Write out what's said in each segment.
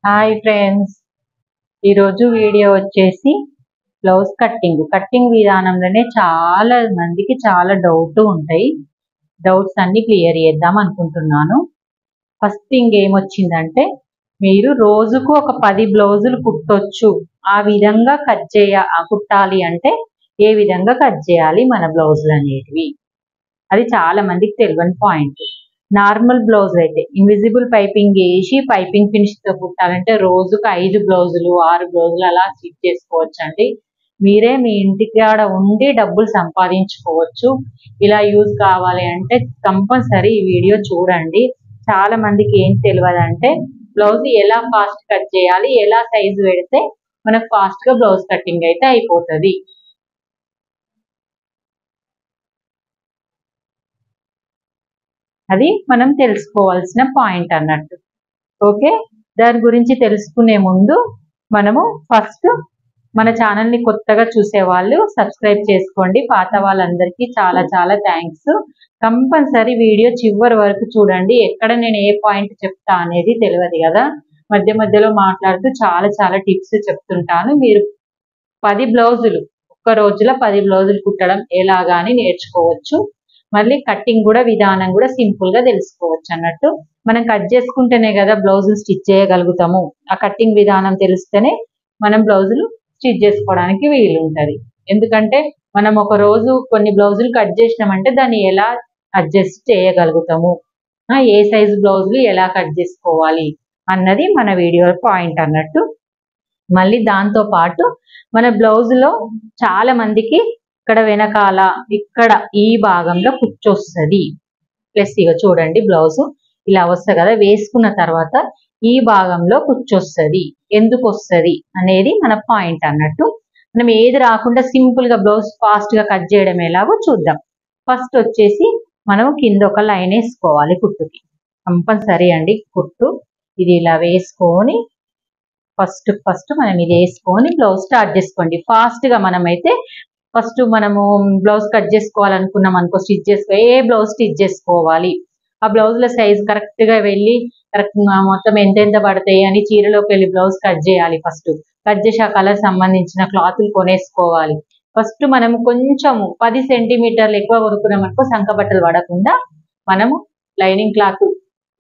Hi friends, ఈరోజు video వచ్చేసి blouse cutting విధానంలోనే చాలా మందికి చాలా డౌట్స్ అన్ని క్లియర్ చేద్దాం అనుకుంటున్నాను. ఫస్ట్ థింగ్ ఏమొచ్చిందంటే, మీరు రోజుకు ఒక 10 బ్లౌజులు కుట్టొచ్చు, ఆ విధంగా కుట్టాలి అంటే ఏ విధంగా కట్ చేయాలి మన బ్లౌజులు అనేటివి, అది చాలా మందికి తెలియని పాయింట్. నార్మల్ బ్లౌజ్ అయితే ఇన్విజిబుల్ పైపింగ్ వేసి పైపింగ్ ఫినిష్ తో కుట్టాలంటే రోజుకు 5 బ్లౌజులు 6 బ్లౌజులు అలా స్టిచ్ చేసుకోవచ్చు అండి. మీరే మీ ఇంటికాడ ఉండి డబ్బులు సంపాదించుకోవచ్చు. ఇలా యూజ్ కావాలి అంటే కంపల్సరీ ఈ వీడియో చూడండి. చాలా మందికి ఏం తెలియదంటే, బ్లౌజ్ ఎలా ఫాస్ట్ కట్ చేయాలి, ఎలా సైజు పెడితే మనకు ఫాస్ట్ గా బ్లౌజ్ కటింగ్ అయితే అయిపోతుంది. అది మనం తెలుసుకోవాల్సిన పాయింట్ అన్నట్టు. ఓకే, దాని గురించి తెలుసుకునే ముందు మనము ఫస్ట్ మన ఛానల్ని కొత్తగా చూసే వాళ్ళు సబ్స్క్రైబ్ చేసుకోండి. పాత వాళ్ళందరికీ చాలా చాలా థ్యాంక్స్. కంపల్సరీ వీడియో చివరి వరకు చూడండి. ఎక్కడ నేను ఏ పాయింట్ చెప్తా అనేది తెలియదు కదా, మధ్య మధ్యలో మాట్లాడుతూ చాలా చాలా టిప్స్ చెప్తుంటాను. మీరు 10 బ్లౌజులు ఒక్క రోజులో 10 బ్లౌజులు కుట్టడం ఎలాగాని నేర్చుకోవచ్చు. మళ్ళీ కటింగ్ కూడా విధానం కూడా సింపుల్ గా తెలుసుకోవచ్చు అన్నట్టు. మనం కట్ చేసుకుంటేనే కదా బ్లౌజులు స్టిచ్ చేయగలుగుతాము. ఆ కటింగ్ విధానం తెలిస్తేనే మనం బ్లౌజులు స్టిచ్ చేసుకోవడానికి వీలు ఉంటది. ఎందుకంటే మనం ఒక రోజు కొన్ని బ్లౌజులు కట్ చేసినామంటే దాన్ని ఎలా అడ్జస్ట్ చేయగలుగుతాము, ఏ సైజు బ్లౌజులు ఎలా కట్ చేసుకోవాలి అన్నది మన వీడియో పాయింట్ అన్నట్టు. మళ్ళీ దాంతో పాటు మన బ్లౌజ్ లో చాలా మందికి ఇక్కడ వెనకాల ఇక్కడ ఈ భాగంలో కుచ్చొస్తుంది. ప్లస్ ఇక చూడండి, బ్లౌజ్ ఇలా వస్తుంది కదా, వేసుకున్న తర్వాత ఈ భాగంలో కుచ్చొస్తుంది. ఎందుకు వస్తుంది అనేది మన పాయింట్ అన్నట్టు. మనం ఏది రాకుండా సింపుల్ గా బ్లౌజ్ ఫాస్ట్ గా కట్ చేయడం ఎలాగో చూద్దాం. ఫస్ట్ వచ్చేసి మనం కింద ఒక లైన్ వేసుకోవాలి కుట్టుకి. కంపల్సరీ అండి కుట్టు ఇది ఇలా వేసుకొని ఫస్ట్ మనం ఇది వేసుకొని బ్లౌజ్ స్టార్ట్ చేసుకోండి. ఫాస్ట్ గా మనమైతే ఫస్ట్ మనము బ్లౌజ్ కట్ చేసుకోవాలనుకున్నాం అనుకో, స్టిచ్ చేసుకో ఏ బ్లౌజ్ స్టిచ్ చేసుకోవాలి, ఆ బ్లౌజ్ల సైజ్ కరెక్ట్ గా వెళ్ళి కరెక్ట్ మొత్తం ఎంతెంత పడతాయి అని చీరలోకి వెళ్ళి బ్లౌజ్ కట్ చేయాలి. ఫస్ట్ కట్ చేసి ఆ కలర్ సంబంధించిన క్లాత్లు కొనేసుకోవాలి. ఫస్ట్ మనము కొంచెం 10 సెంటీమీటర్లు ఎక్కువ కొనుక్కున్నాం అనుకో, సంక బట్టలు పడకుండా మనము లైనింగ్ క్లాత్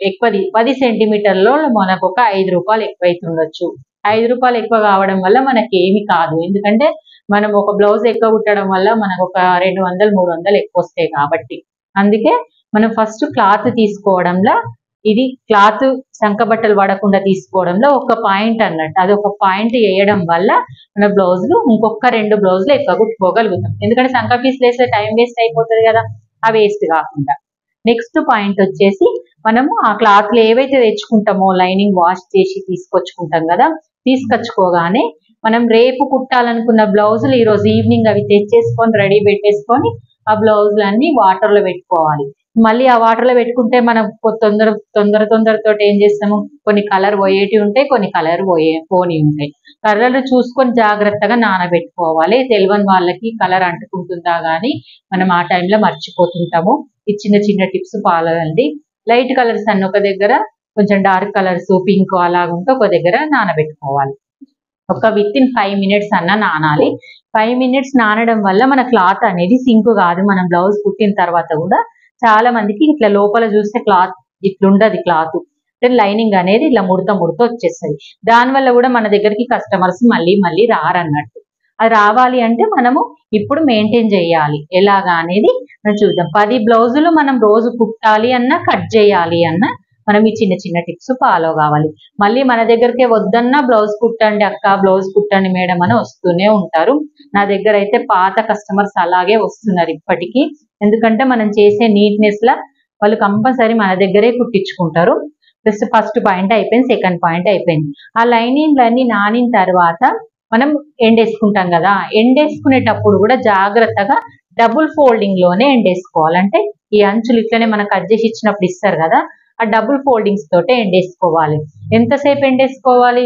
ఎక్కువ 10 సెంటీమీటర్లో మనకు ఒక 5 రూపాయలు ఎక్కువ అవుతుండొచ్చు. 5 రూపాయలు ఎక్కువ కావడం వల్ల మనకి ఏమి కాదు, ఎందుకంటే మనం ఒక బ్లౌజ్ ఎక్కువ కుట్టడం వల్ల మనకు ఒక 200 300 ఎక్కువ వస్తాయి కాబట్టి. అందుకే మనం ఫస్ట్ క్లాత్ తీసుకోవడంలో, ఇది క్లాత్ సంక బట్టలు పడకుండా తీసుకోవడంలో ఒక పాయింట్ అన్నట్టు. అది ఒక పాయింట్ వేయడం వల్ల మన బ్లౌజులు ఇంకొక 2 బ్లౌజులు ఎక్కువ కుట్టుకోగలుగుతాం. ఎందుకంటే సంక పీస్ వేస్తే టైం వేస్ట్ అయిపోతుంది కదా, ఆ వేస్ట్ కాకుండా. నెక్స్ట్ పాయింట్ వచ్చేసి, మనము ఆ క్లాత్లు ఏవైతే తెచ్చుకుంటామో లైనింగ్ వాష్ చేసి తీసుకొచ్చుకుంటాం కదా, తీసుకొచ్చుకోగానే మనం రేపు కుట్టాలనుకున్న బ్లౌజులు ఈ రోజు ఈవినింగ్ అవి తెచ్చేసుకొని రెడీ పెట్టేసుకొని ఆ బ్లౌజులన్నీ వాటర్ లో పెట్టుకోవాలి. మళ్ళీ ఆ వాటర్ లో పెట్టుకుంటే మనం తొందరతో ఏం చేస్తాము, కొన్ని కలర్ పోయేటి ఉంటాయి, కొన్ని కలర్ పోని ఉంటాయి. కలర్లు చూసుకొని జాగ్రత్తగా నానబెట్టుకోవాలి. తెలియని వాళ్ళకి కలర్ అంటుకుంటుందా గానీ మనం ఆ టైంలో మర్చిపోతుంటాము. ఈ చిన్న చిన్న టిప్స్ ఫాలో అవ్వండి. లైట్ కలర్స్ అన్ని ఒక దగ్గర, కొంచెం డార్క్ కలర్స్ పింక్ అలాగుంటే ఒక దగ్గర నానబెట్టుకోవాలి. ఒక విత్ ఇన్ 5 మినిట్స్ అన్న నానాలి. 5 మినిట్స్ నానడం వల్ల మన క్లాత్ అనేది సింక్ కాదు. మనం బ్లౌజ్ కుట్టిన తర్వాత కూడా చాలా మందికి ఇట్లా లోపల చూస్తే క్లాత్ ఇట్లుండదు, క్లాత్ లైనింగ్ అనేది ఇలా ముడత వచ్చేస్తుంది. దానివల్ల కూడా మన దగ్గరికి కస్టమర్స్ మళ్ళీ రారన్నట్టు. అది రావాలి అంటే మనము ఇప్పుడు మెయింటైన్ చేయాలి ఎలాగా అనేది మనం చూద్దాం. 10 బ్లౌజులు మనం రోజు కుట్టాలి అన్నా, కట్ చేయాలి అన్నా మనం ఈ చిన్న చిన్న టిప్స్ ఫాలో కావాలి. మళ్ళీ మన దగ్గరకే వద్దన్నా బ్లౌజ్ కుట్టండి అక్క, బ్లౌజ్ కుట్టండి మేడం అని వస్తూనే ఉంటారు. నా దగ్గర అయితే పాత కస్టమర్స్ అలాగే వస్తున్నారు ఇప్పటికీ. ఎందుకంటే మనం చేసే నీట్నెస్ లా వాళ్ళు కంపల్సరీ మన దగ్గరే కుట్టించుకుంటారు. జస్ట్ ఫస్ట్ పాయింట్ అయిపోయింది. సెకండ్ పాయింట్ అయిపోయింది. ఆ లైనింగ్లన్నీ నానిన తర్వాత మనం ఎండేసుకుంటాం కదా, ఎండేసుకునేటప్పుడు కూడా జాగ్రత్తగా డబుల్ ఫోల్డింగ్ లోనే ఎండేసుకోవాలి. అంటే ఈ అంచులు ఇట్లనే మనం కట్ చేసి ఇచ్చినప్పుడు ఇస్తారు కదా, ఆ డబుల్ ఫోల్డింగ్స్ తోటే ఎండేసుకోవాలి. ఎంతసేపు ఎండేసుకోవాలి,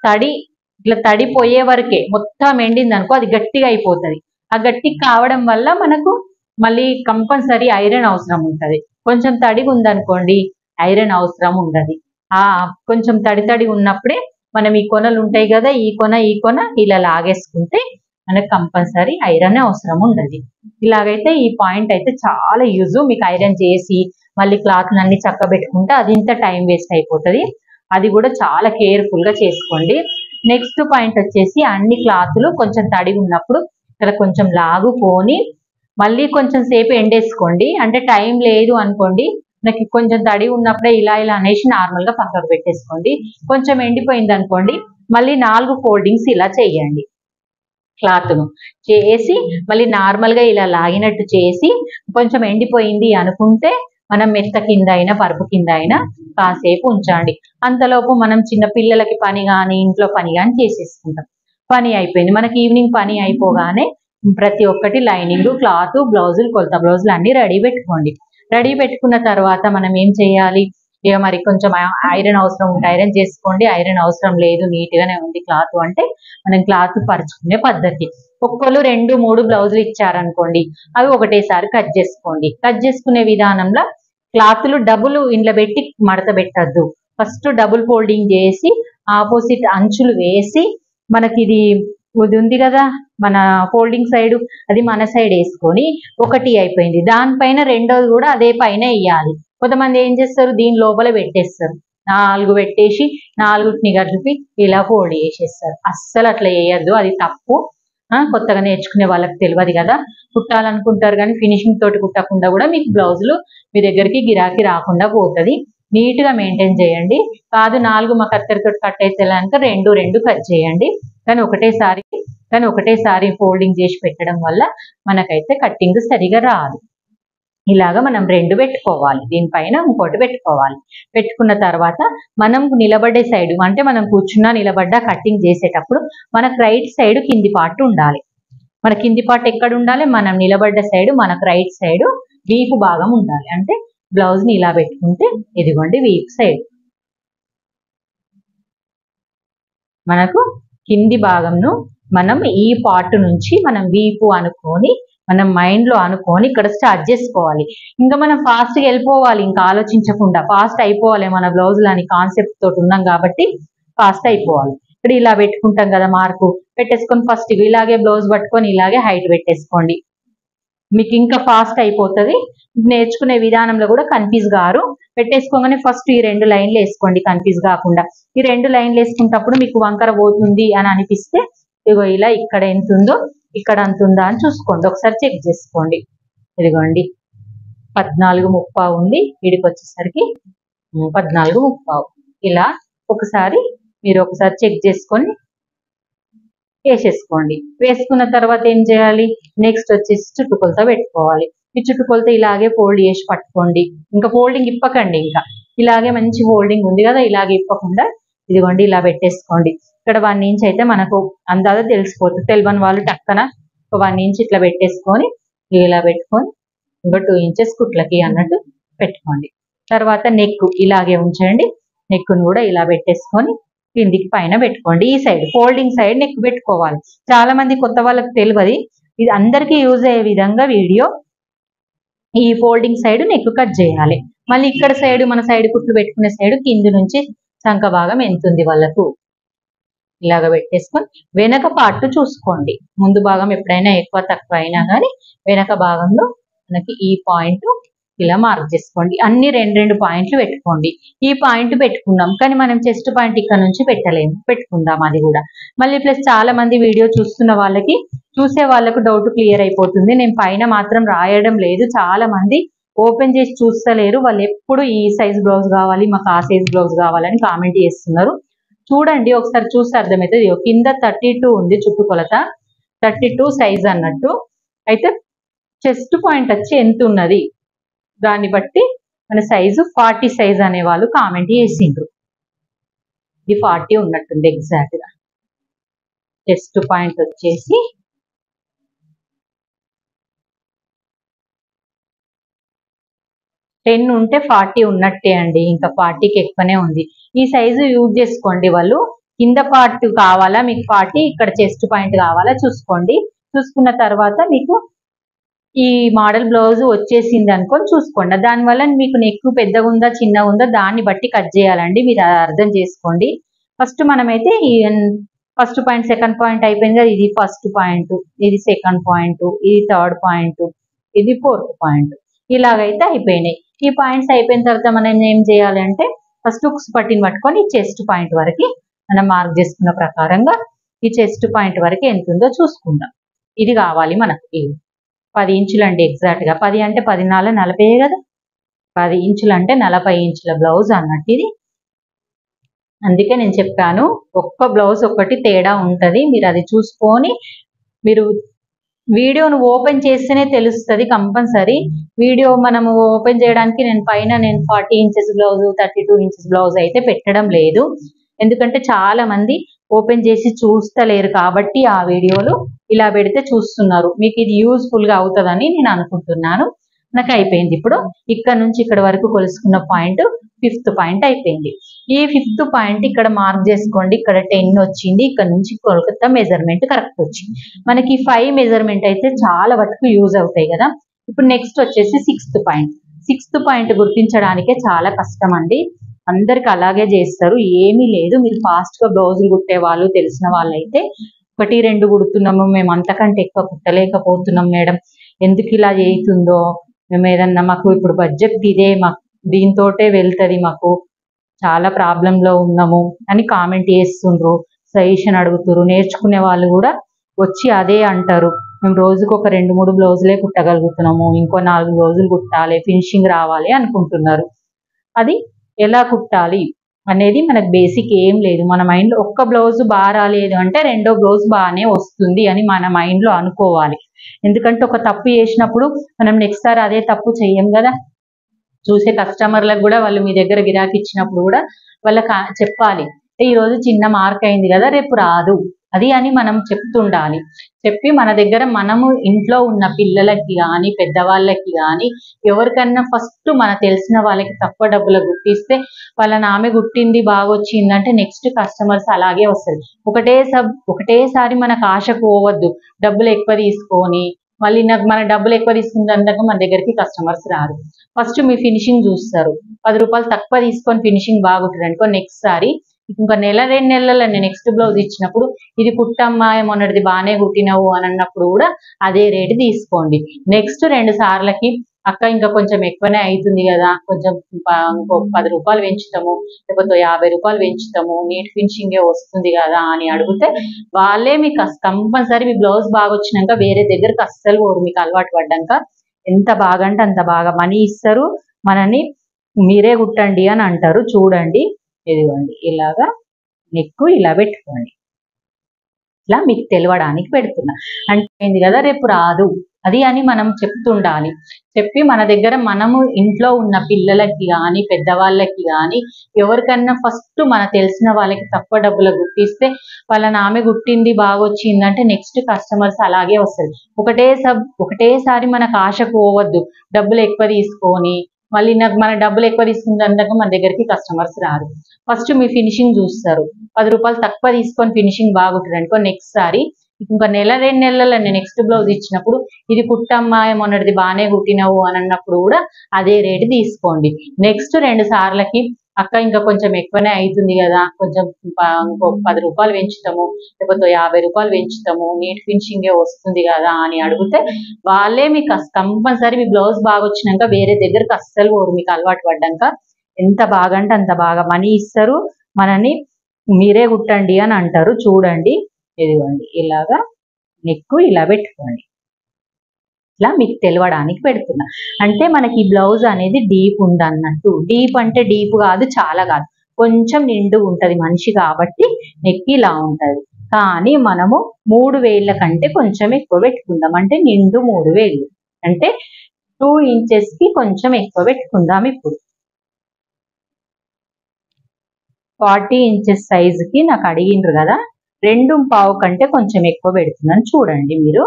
తడి ఇట్లా తడిపోయే వరకే. మొత్తం ఎండింది అనుకో అది గట్టిగా అయిపోతుంది. ఆ గట్టి కావడం వల్ల మనకు మళ్ళీ కంపల్సరీ ఐరన్ అవసరం ఉంటుంది. కొంచెం తడిగా ఉందనుకోండి ఐరన్ అవసరం ఉండదు. కొంచెం తడి ఉన్నప్పుడే మనం ఈ కొనలు ఉంటాయి కదా, ఈ కొన ఇలా లాగేసుకుంటే మనకు కంపల్సరీ ఐరన్ అవసరం ఉండదు. ఇలాగైతే ఈ పాయింట్ అయితే చాలా యూజ్. మీకు ఐరన్ చేసి మళ్ళీ క్లాత్ అన్ని చక్కబెట్టుకుంటే అది ఇంత టైం వేస్ట్ అయిపోతుంది. అది కూడా చాలా కేర్ఫుల్ గా చేసుకోండి. నెక్స్ట్ పాయింట్ వచ్చేసి అన్ని క్లాతులు కొంచెం తడి ఉన్నప్పుడు ఇక్కడ కొంచెం లాగుకొని మళ్ళీ కొంచెం సేపు ఎండేసుకోండి. అంటే టైం లేదు అనుకోండి, నాకు కొంచెం తడి ఉన్నప్పుడే ఇలా అనేసి నార్మల్ గా పక్కకు పెట్టేసుకోండి. కొంచెం ఎండిపోయింది అనుకోండి, మళ్ళీ 4 ఫోల్డింగ్స్ ఇలా చేయండి. క్లాత్ ను చేసి మళ్ళీ నార్మల్ గా ఇలా లాగినట్టు చేసి కొంచెం ఎండిపోయింది అనుకుంటే మనం మెత్త కింద అయినా పరుపు కింద అయినా కాసేపు ఉంచండి. అంతలోపు మనం చిన్న పిల్లలకి పని కానీ ఇంట్లో పని కానీ చేసేసుకుంటాం. పని అయిపోయింది, మనకి ఈవినింగ్ పని అయిపోగానే ప్రతి ఒక్కటి లైనింగ్, క్లాత్, బ్లౌజులు, కొలత బ్లౌజులు అన్ని రెడీ పెట్టుకోండి. రెడీ పెట్టుకున్న తర్వాత మనం ఏం చేయాలి, ఇక మరి కొంచెం ఐరన్ అవసరం ఉంటే ఐరన్ చేసుకోండి. ఐరన్ అవసరం లేదు, నీట్ గానే ఉంది క్లాత్ అంటే మనం క్లాత్ పరుచుకునే పద్ధతి. ఒక్కళ్ళు 2, 3 బ్లౌజులు ఇచ్చారనుకోండి, అవి ఒకటేసారి కట్ చేసుకోండి. కట్ చేసుకునే విధానంలో క్లాతులు డబుల్ ఇండ్ల పెట్టి మడత పెట్టద్దు. ఫస్ట్ డబుల్ ఫోల్డింగ్ చేసి ఆపోజిట్ అంచులు వేసి మనకి ఇది ఉంది కదా మన ఫోల్డింగ్ సైడ్, అది మన సైడ్ వేసుకొని ఒకటి అయిపోయింది, దానిపైన రెండోది కూడా అదే పైన వేయాలి. కొంతమంది ఏం చేస్తారు, దీని లోపల పెట్టేస్తారు. 4 పెట్టేసి 4ని కలిపి ఇలా ఫోల్డ్ చేసేస్తారు. అస్సలు అట్లా వేయద్దు, అది తప్పు. కొత్తగా నేర్చుకునే వాళ్ళకి తెలియదు కదా, కుట్టాలనుకుంటారు కానీ ఫినిషింగ్ తోటి కుట్టకుండా కూడా మీకు బ్లౌజులు మీ దగ్గరికి గిరాకీ రాకుండా పోతుంది. నీట్ గా మెయింటైన్ చేయండి. కాదు 4 మా కత్తెరతో కట్ అయితే కనుక 2 కట్ చేయండి. కానీ ఒకటేసారి ఫోల్డింగ్ చేసి పెట్టడం వల్ల మనకైతే కట్టింగ్ సరిగా రాదు. ఇలాగా మనం 2 పెట్టుకోవాలి, దీనిపైన ఇంకోటి పెట్టుకోవాలి. పెట్టుకున్న తర్వాత మనం నిలబడే సైడ్ అంటే మనం కూర్చున్నా నిలబడ్డా కట్టింగ్ చేసేటప్పుడు మనకు రైట్ సైడ్ కింది పార్ట్ ఉండాలి. మన కింది పార్ట్ ఎక్కడ ఉండాలి, మనం నిలబడ్డ సైడ్ మనకు రైట్ సైడ్ వీపు భాగం ఉండాలి. అంటే బ్లౌజ్ ని ఇలా పెట్టుకుంటే ఇదిగోండి వీపు సైడ్ మనకు కింది భాగంను మనం ఈ పార్ట్ నుంచి మనం వీపు అనుకొని మనం మైండ్ లో అనుకొని ఇక్కడ స్టార్ట్ చేసుకోవాలి. ఇంకా మనం ఫాస్ట్ గా వెళ్ళిపోవాలి, ఇంకా ఆలోచించకుండా ఫాస్ట్ అయిపోవాలి. మన బ్లౌజులు అని కాన్సెప్ట్ తోటి ఉన్నాం కాబట్టి ఫాస్ట్ అయిపోవాలి. ఇక్కడ ఇలా పెట్టుకుంటాం కదా మార్కు పెట్టేసుకొని ఫస్ట్ ఇలాగే బ్లౌజ్ పట్టుకొని ఇలాగే హైట్ పెట్టేసుకోండి. మీకు ఇంకా ఫాస్ట్ అయిపోతుంది. నేర్చుకునే విధానంలో కూడా కన్ఫ్యూజ్ గారు. పెట్టేసుకోగానే ఫస్ట్ ఈ 2 లైన్లు వేసుకోండి కన్ఫ్యూజ్ కాకుండా. ఈ 2 లైన్లు వేసుకున్నప్పుడు మీకు వంకర పోతుంది అని అనిపిస్తే ఇదిగో ఇలా ఇక్కడ ఎంత ఉందో ఇక్కడ అంత ఉందా అని చూసుకోండి, ఒకసారి చెక్ చేసుకోండి. ఇదిగోండి 14:30 ఉంది, వీడికి వచ్చేసరికి 14:30. ఇలా మీరు ఒకసారి చెక్ చేసుకొని వేసేసుకోండి. వేసుకున్న తర్వాత ఏం చేయాలి, నెక్స్ట్ వచ్చేసి చుట్టుకొలత పెట్టుకోవాలి. ఈ చుట్టుకొలత ఇలాగే ఫోల్డ్ చేసి పట్టుకోండి. ఇంకా ఫోల్డింగ్ ఇప్పకండి, ఇంకా ఇలాగే మంచి ఫోల్డింగ్ ఉంది కదా, ఇలాగే ఇప్పకుండా ఇదిగోండి ఇలా పెట్టేసుకోండి. ఇక్కడ 1 ఇంచ్ అయితే మనకు అందాజ తెలిసిపోతుంది. తెలియని వాళ్ళు టక్కన 1 ఇంచ్ ఇట్లా పెట్టేసుకొని ఇలా పెట్టుకొని ఇంకా 2 ఇంచెస్ కుట్లకి అన్నట్టు పెట్టుకోండి. తర్వాత నెక్ ఇలాగే ఉంచండి. నెక్ను కూడా ఇలా పెట్టేసుకొని కిందికి పైన పెట్టుకోండి. ఈ సైడ్ ఫోల్డింగ్ సైడ్ నెక్ పెట్టుకోవాలి. చాలా మంది కొత్త వాళ్ళకి తెలియదు, ఇది అందరికీ యూజ్ అయ్యే విధంగా వీడియో. ఈ ఫోల్డింగ్ సైడ్ నెక్ కట్ చేయాలి. మళ్ళీ ఇక్కడ సైడ్ మన సైడ్ కుట్లు పెట్టుకునే సైడ్ కింది నుంచి చంక భాగం ఎంత ఉంది వాళ్ళకు ఇలాగ పెట్టేసుకొని వెనక పార్ట్ చూసుకోండి. ముందు భాగం ఎప్పుడైనా ఎక్కువ తక్కువ అయినా కానీ వెనక భాగంలో మనకి ఈ పాయింట్ ఇలా మార్క్ చేసుకోండి. అన్ని 2 పాయింట్లు పెట్టుకోండి. ఈ పాయింట్ పెట్టుకున్నాం కానీ మనం చెస్ట్ పాయింట్ ఇక్కడ నుంచి పెట్టలేము, పెట్టుకుందాం అది కూడా. మళ్ళీ ప్లస్ చాలా మంది వీడియో చూసే వాళ్ళకు డౌట్ క్లియర్ అయిపోతుంది. నేను పైన మాత్రం రాయడం లేదు, చాలా మంది ఓపెన్ చేసి చూస్తలేరు. వాళ్ళు ఎప్పుడు ఈ సైజ్ బ్లౌజ్ కావాలి, మాకు ఆ సైజ్ బ్లౌజ్ కావాలని కామెంట్ చేస్తున్నారు. చూడండి ఒకసారి చూస్తే అర్థమవుతుంది. కింద 32 ఉంది చుట్టుకొలత, 32 సైజ్ అన్నట్టు. అయితే చెస్ట్ పాయింట్ వచ్చి ఎంత ఉన్నది దాన్ని బట్టి మన సైజు 40 సైజ్ అనే వాళ్ళు కామెంట్ చేసిండ్రు. ఇది 40 ఉన్నట్టుంది ఎగ్జాక్ట్ గా. చెస్ట్ పాయింట్ వచ్చేసి 10 ఉంటే 40 ఉన్నట్టే అండి, ఇంకా 40కి ఎక్కువనే ఉంది. ఈ సైజు యూజ్ చేసుకోండి. వాళ్ళు కింద పార్ట్ కావాలా మీకు 40, ఇక్కడ చెస్ట్ పాయింట్ కావాలా చూసుకోండి. చూసుకున్న తర్వాత మీకు ఈ మోడల్ బ్లౌజ్ వచ్చేసింది అనుకొని చూసుకోండి. దానివల్ల మీకు నెక్ పెద్దగా ఉందా చిన్నగా ఉందా దాన్ని బట్టి కట్ చేయాలండి. మీరు అర్థం చేసుకోండి. ఫస్ట్ మనమైతే ఈ ఫస్ట్ పాయింట్ సెకండ్ పాయింట్ అయిపోయింది కదా, ఇది ఫస్ట్ పాయింట్, ఇది సెకండ్ పాయింట్, ఇది థర్డ్ పాయింట్, ఇది ఫోర్త్ పాయింట్. ఇలాగైతే అయిపోయినాయి. ఈ పాయింట్స్ అయిపోయిన తర్వాత మనం ఏం చేయాలి అంటే ఫస్ట్ హుక్స్ పట్టిని పట్టుకొని చెస్ట్ పాయింట్ వరకు మనం మార్క్ చేసుకున్న ప్రకారంగా ఈ చెస్ట్ పాయింట్ వరకు ఎంత ఉందో చూసుకుందాం. ఇది కావాలి మనకు. ఇది 10 ఇంచులు అండి. ఎగ్జాక్ట్ గా 10 అంటే 14 40 కదా, 10 ఇంచులు అంటే 40 ఇంచుల బ్లౌజ్ అన్నట్టు ఇది. అందుకే నేను చెప్పాను ఒక్క బ్లౌజ్ ఒక్కటి తేడా ఉంటది. మీరు అది చూసుకొని మీరు వీడియోను ఓపెన్ చేస్తేనే తెలుస్తుంది కంపల్సరీ. వీడియో మనము ఓపెన్ చేయడానికి నేను 40 ఇంచెస్ బ్లౌజ్ 32 ఇంచెస్ బ్లౌజ్ అయితే పెట్టడం లేదు. ఎందుకంటే చాలా మంది ఓపెన్ చేసి చూస్తలేరు కాబట్టి ఆ వీడియోలు ఇలా పెడితే చూస్తున్నారు. మీకు ఇది యూజ్ఫుల్ గా అవుతుందని నేను అనుకుంటున్నాను. నాకు అయిపోయింది. ఇప్పుడు ఇక్కడ నుంచి ఇక్కడ వరకు కొలుసుకున్న పాయింట్ 5th పాయింట్ అయిపోయింది. ఈ 5th పాయింట్ ఇక్కడ మార్క్ చేసుకోండి. ఇక్కడ 10 వచ్చింది. ఇక్కడ నుంచి కోల్కతా మెజర్మెంట్ కరెక్ట్ వచ్చింది. మనకి 5 మెజర్మెంట్ అయితే చాలా వరకు యూజ్ అవుతాయి కదా. ఇప్పుడు నెక్స్ట్ వచ్చేసి 6th పాయింట్. 6th పాయింట్ గుర్తించడానికే చాలా కష్టం అండి. అందరికి అలాగే చేస్తారు, ఏమీ లేదు. మీరు ఫాస్ట్ గా బ్లౌజులు కుట్టే వాళ్ళు తెలిసిన వాళ్ళైతే 1 2 కుడుతున్నాము, మేము అంతకంటే ఎక్కువ కుట్టలేకపోతున్నాం మేడం, ఎందుకు ఇలా చేస్తుందో, మేము ఏదన్నా మాకు ఇప్పుడు బడ్జెట్ ఇదే, మాకు దీంతోటే వెళ్తుంది, మాకు చాలా ప్రాబ్లంలో ఉన్నాము అని కామెంట్ చేస్తుండ్రు, సజెషన్ అడుగుతురు. నేర్చుకునే వాళ్ళు కూడా వచ్చి అదే అంటారు, మేము రోజుకు ఒక 2 3 బ్లౌజులే కుట్టగలుగుతున్నాము, ఇంకో 4 బ్లౌజులు కుట్టాలి, ఫినిషింగ్ రావాలి అనుకుంటున్నారు. అది ఎలా కుట్టాలి అనేది మనకు బేసిక్ ఏం లేదు. మన మైండ్ లో ఒక్క బ్లౌజ్ బాగా రాలేదు అంటే రెండో బ్లౌజ్ బాగానే వస్తుంది అని మన మైండ్ లో అనుకోవాలి. ఎందుకంటే ఒక తప్పు చేసినప్పుడు మనం నెక్స్ట్ సారి అదే తప్పు చెయ్యం కదా. చూసే కస్టమర్లకు కూడా వాళ్ళు మీ దగ్గర గిరాకీ ఇచ్చినప్పుడు కూడా వాళ్ళకి చెప్పాలి, ఈ రోజు చిన్న మార్క్ అయింది కదా రేపు రాదు అది అని మనం చెప్తుండాలి. చెప్పి మన దగ్గర మనము ఇంట్లో ఉన్న పిల్లలకి కానీ పెద్దవాళ్ళకి కానీ ఎవరికన్నా ఫస్ట్ మన తెలిసిన వాళ్ళకి తక్కువ డబ్బులు గుట్టిస్తే వాళ్ళ ఆమె గుట్టింది బాగా వచ్చిందంటే నెక్స్ట్ కస్టమర్స్ అలాగే వస్తుంది. ఒకటేసారి మనకు ఆశ పోవద్దు, డబ్బులు ఎక్కువ తీసుకొని మళ్ళీ మన డబ్బులు ఎక్కువ తీసుకున్నందుకు మన దగ్గరికి కస్టమర్స్ రారు. ఫస్ట్ మీ ఫినిషింగ్ చూస్తారు. 10 రూపాయలు తక్కువ తీసుకొని ఫినిషింగ్ బాగుంటుంది అనుకో, నెక్స్ట్ సారి ఇంకా నెల 2 నెలల నెక్స్ట్ బ్లౌజ్ ఇచ్చినప్పుడు ఇది కుట్టమ్మా మొన్నటిది బాగానే కుట్టినవు అని అన్నప్పుడు కూడా అదే రేటు తీసుకోండి. నెక్స్ట్ 2 సార్లకి అక్క ఇంకా కొంచెం ఎక్కువనే అవుతుంది కదా, కొంచెం ఇంకో 10 రూపాయలు పెంచుతాము, లేకపోతే 50 రూపాయలు పెంచుతాము, నీట్ ఫినిషింగే వస్తుంది కదా అని అడిగితే వాళ్ళే మీకు కంపల్సరీ మీ బ్లౌజ్ బాగా వచ్చినాక వేరే దగ్గరకు అస్సలు పోరు. మీకు అలవాటు పడ్డాక ఎంత బాగా అంటే అంత బాగా మనీ ఇస్తారు, మనని మీరే కుట్టండి అని అంటారు. చూడండి, ఇదిగోండి ఇలాగా నెక్ ఇలా పెట్టుకోండి. ఇట్లా మీకు తెలవడానికి పెడుతున్నా. అంటే కదా రేపు రాదు అది అని మనం చెప్తుండాలి. చెప్పి మన దగ్గర మనము ఇంట్లో ఉన్న పిల్లలకి కానీ పెద్దవాళ్ళకి కానీ ఎవరికన్నా ఫస్ట్ మన తెలిసిన వాళ్ళకి తక్కువ డబ్బులు గుట్టిస్తే వాళ్ళ ఆమె గుట్టింది బాగా వచ్చిందంటే నెక్స్ట్ కస్టమర్స్ అలాగే వస్తారు. ఒకటేసారి మనకు ఆశ పోవద్దు, డబ్బులు ఎక్కువ తీసుకొని మళ్ళీ మన డబ్బులు ఎక్కువ తీసుకున్నందుకు మన దగ్గరికి కస్టమర్స్ రారు. ఫస్ట్ మీ ఫినిషింగ్ చూస్తారు. 10 రూపాయలు తక్కువ తీసుకొని ఫినిషింగ్ బాగుంటుంది అనుకో, నెక్స్ట్ సారి ఇంకా నెల 2 నెలల నెక్స్ట్ బ్లౌజ్ ఇచ్చినప్పుడు ఇది కుట్టమ్మా మొన్నటిది బాగానే కుట్టినవు అని అన్నప్పుడు కూడా అదే రేటు తీసుకోండి. నెక్స్ట్ 2 సార్లకి అక్క ఇంకా కొంచెం ఎక్కువనే అవుతుంది కదా, కొంచెం ఇంకో 10 రూపాయలు పెంచుతాము, లేకపోతే 50 రూపాయలు పెంచుతాము, నీట్ ఫినిషింగే వస్తుంది కదా అని అడిగితే వాళ్ళే మీకు కంపల్సరీ మీ బ్లౌజ్ బాగా వచ్చినాక వేరే దగ్గరకు అస్సలు పోరు. మీకు అలవాటు పడ్డాక ఎంత బాగా అంటే అంత బాగా మనీ ఇస్తారు, మనని మీరే కుట్టండి అని అంటారు. చూడండి, ఇదిగోండి ఇలాగా నెక్ ఇలా పెట్టుకోండి. ఇట్లా మీకు తెలవడానికి పెడుతున్నా. అంటే మనకి ఈ బ్లౌజ్ అనేది డీప్ ఉంది అన్నట్టు. డీప్ అంటే డీప్ కాదు, చాలా కాదు, కొంచెం నిండు ఉంటది మనిషి కాబట్టి నెక్ ఇలా ఉంటది. కానీ మనము 3 వేళ్ళ కంటే కొంచెం ఎక్కువ పెట్టుకుందాం. అంటే నిండు 3 వేళ్ళు అంటే 2 ఇంచెస్ కి కొంచెం ఎక్కువ పెట్టుకుందాం. ఇప్పుడు 40 ఇంచెస్ సైజుకి నాకు అడిగిండ్రు కదా, 2.25 కంటే కొంచెం ఎక్కువ పెడుతున్నాను. చూడండి మీరు,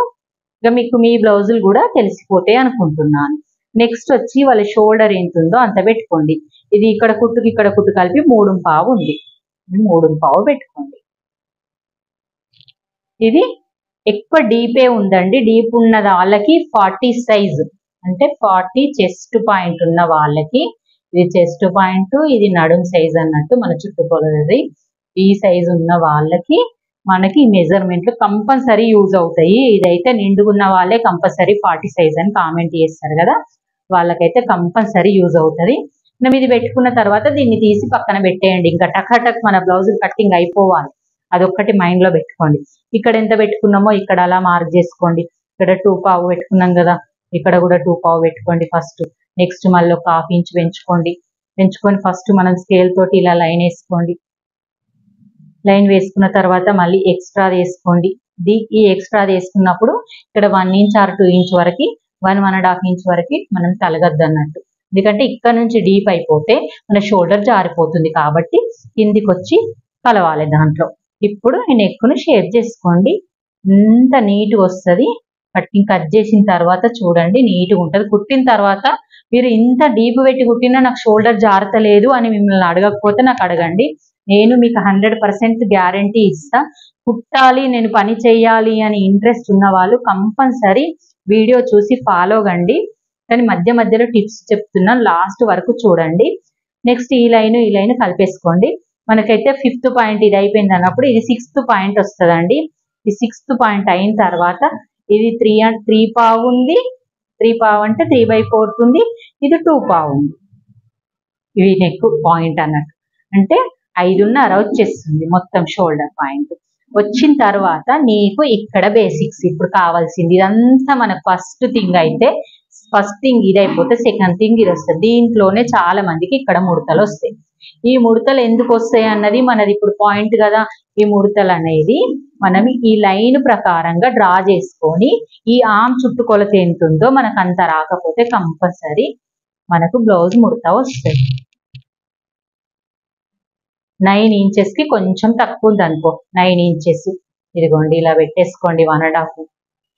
ఇక మీకు మీ బ్లౌజులు కూడా తెలిసిపోతాయి అనుకుంటున్నాను. నెక్స్ట్ వచ్చి వాళ్ళ షోల్డర్ ఎంత ఉందో అంత పెట్టుకోండి. ఇది ఇక్కడ కుట్టుకి కలిపి 3.25 ఉంది. 3.25 పెట్టుకోండి. ఇది ఎక్కువ డీపే ఉందండి. డీప్ ఉన్న వాళ్ళకి 40 సైజ్, అంటే 40 చెస్ట్ పాయింట్ ఉన్న వాళ్ళకి, ఇది చెస్ట్ పాయింట్, ఇది నడుం సైజ్ అన్నట్టు మన చుట్టుకొలది. ఈ సైజ్ ఉన్న వాళ్ళకి మనకి మెజర్మెంట్లు కంపల్సరీ యూజ్ అవుతాయి. ఇదైతే నిండుగున్న వాళ్ళే కంపల్సరీ 40 సైజ్ అని కామెంట్ చేస్తారు కదా, వాళ్ళకైతే కంపల్సరీ యూజ్ అవుతుంది. మనం ఇది పెట్టుకున్న తర్వాత దీన్ని తీసి పక్కన పెట్టేయండి. ఇంకా టక్ మన బ్లౌజ్ కటింగ్ అయిపోవాలి, అదొక్కటి మైండ్ లో పెట్టుకోండి. ఇక్కడ ఎంత పెట్టుకున్నామో ఇక్కడ అలా మార్క్ చేసుకోండి. ఇక్కడ 2 పావు పెట్టుకున్నాం కదా, ఇక్కడ కూడా 2 పావు పెట్టుకోండి ఫస్ట్. నెక్స్ట్ మళ్ళీ ఒక 1/2 ఇంచ్ పెంచుకొని ఫస్ట్ మనం స్కేల్ తోటి ఇలా లైన్ వేసుకోండి. లైన్ వేసుకున్న తర్వాత మళ్ళీ ఎక్స్ట్రా వేసుకోండి. ఈ ఎక్స్ట్రా వేసుకున్నప్పుడు ఇక్కడ 1 ఇంచ్ ఆర్ 2 ఇంచ్ వరకు, 1.5 ఇంచ్ వరకు మనం తలగద్దు అన్నట్టు. ఎందుకంటే ఇక్కడ నుంచి డీప్ అయిపోతే మన షోల్డర్ జారిపోతుంది, కాబట్టి కిందికి వచ్చి కలవాలి దాంట్లో. ఇప్పుడు ఈ నెక్కును షేప్ చేసుకోండి. ఇంత నీట్గా వస్తుంది. కటింగ్ కట్ చేసిన తర్వాత చూడండి నీట్గా ఉంటుంది. కుట్టిన తర్వాత మీరు ఇంత డీప్ పెట్టి కుట్టినా నాకు షోల్డర్ జారతలేదు అని మిమ్మల్ని అడగకపోతే నాకు అడగండి, నేను మీకు 100% గ్యారంటీ ఇస్తా. కుట్టాలి, నేను పని చేయాలి అని ఇంట్రెస్ట్ ఉన్న వాళ్ళు కంపల్సరీ వీడియో చూసి ఫాలో కండి. కానీ మధ్య మధ్యలో టిప్స్ చెప్తున్నాను, లాస్ట్ వరకు చూడండి. నెక్స్ట్ ఈ లైన్ కలిపేసుకోండి. మనకైతే 5th పాయింట్ ఇది అయిపోయింది అన్నప్పుడు ఇది 6th పాయింట్ వస్తుందండి. ఈ 6th పాయింట్ అయిన తర్వాత ఇది 3 పావు ఉంది, 3 పావు అంటే 3/4 ఉంది, ఇది 2 పావు ఉంది. ఇవి నెక్ పాయింట్ అన్నట్టు, అంటే 5.5 వచ్చేస్తుంది మొత్తం షోల్డర్ పాయింట్. వచ్చిన తర్వాత నీకు ఇక్కడ బేసిక్స్ ఇప్పుడు కావాల్సింది ఇదంతా మనకు ఫస్ట్ థింగ్ ఇది అయిపోతే సెకండ్ థింగ్ ఇది వస్తుంది. దీంట్లోనే చాలా మందికి ఇక్కడ ముడతలు వస్తాయి. ఈ ముడతలు ఎందుకు వస్తాయి అన్నది మనది ఇప్పుడు పాయింట్ కదా. ఈ ముడతలు అనేది మనం ఈ లైన్ ప్రకారంగా డ్రా చేసుకొని ఈ ఆర్మ్ చుట్టుకొలత ఎంత ఉందో మనకు అంత రాకపోతే కంపల్సరీ మనకు బ్లౌజ్ ముడత వస్తుంది. 9 ఇంచెస్ కి కొంచెం తక్కువ ఉంది అనుకో, 9 ఇంచెస్ ఇదిగోండి ఇలా పెట్టేసుకోండి. 1.5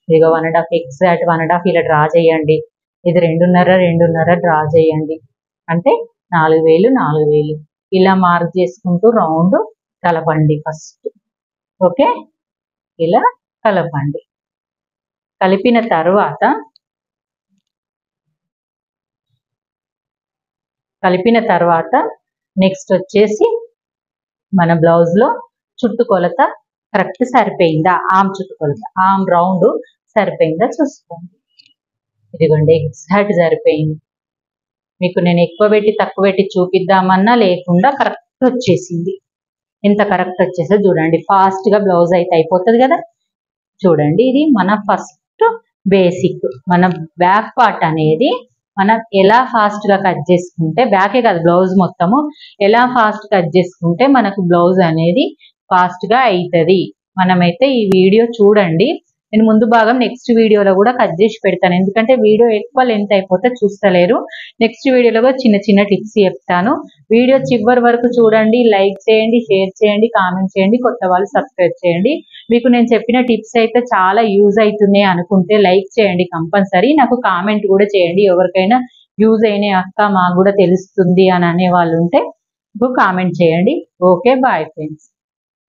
ఇదిగో 1.5 ఎగ్జాక్ట్ 1.5 ఇలా డ్రా చేయండి. ఇది 2.5 డ్రా చేయండి, అంటే 4,000 ఇలా మార్క్ చేసుకుంటూ రౌండ్ కలపండి ఫస్ట్. ఓకే, ఇలా కలపండి. కలిపిన తర్వాత నెక్స్ట్ వచ్చేసి మన బ్లౌజ్ లో చుట్టుకొలత కరెక్ట్ సరిపోయిందా, ఆర్మ్ చుట్టుకొలత, ఆర్మ్ రౌండ్ సరిపోయిందా చూసుకోండి. ఇదిగోండి ఎగ్జాక్ట్ సరిపోయింది. మీకు నేను ఎక్కువ పెట్టి తక్కువ పెట్టి చూపిద్దామన్నా లేకుండా కరెక్ట్ వచ్చేసింది. ఎంత కరెక్ట్ వచ్చేసో చూడండి. ఫాస్ట్ గా బ్లౌజ్ అయితే అయిపోతుంది కదా. చూడండి ఇది మన ఫస్ట్ బేసిక్. మన బ్యాక్ పార్ట్ అనేది మనం ఎలా ఫాస్ట్ గా కట్ చేసుకుంటే, బ్యాకే కాదు బ్లౌజ్ మొత్తము ఎలా ఫాస్ట్ కట్ చేసుకుంటే మనకు బ్లౌజ్ అనేది ఫాస్ట్ గా అవుతుంది. మనమైతే ఈ వీడియో చూడండి. నేను ముందు భాగం నెక్స్ట్ వీడియోలో కూడా కట్ చేసి పెడతాను, ఎందుకంటే వీడియో ఎక్కువ లెంత్ అయిపోతే చూస్తలేరు. నెక్స్ట్ వీడియోలో చిన్న చిన్న టిప్స్ చెప్తాను. వీడియో చివరి వరకు చూడండి. లైక్ చేయండి, షేర్ చేయండి, కామెంట్ చేయండి, కొత్త వాళ్ళు సబ్స్క్రైబ్ చేయండి. మీకు నేను చెప్పిన టిప్స్ అయితే చాలా యూజ్ అవుతున్నాయి అనుకుంటే లైక్ చేయండి కంపల్సరీ. నాకు కామెంట్ కూడా చేయండి, ఎవరికైనా యూజ్ అయినాయి అక్క మాకు కూడా తెలుస్తుంది అని అనే వాళ్ళు ఉంటే కామెంట్ చేయండి. Okay, bye friends.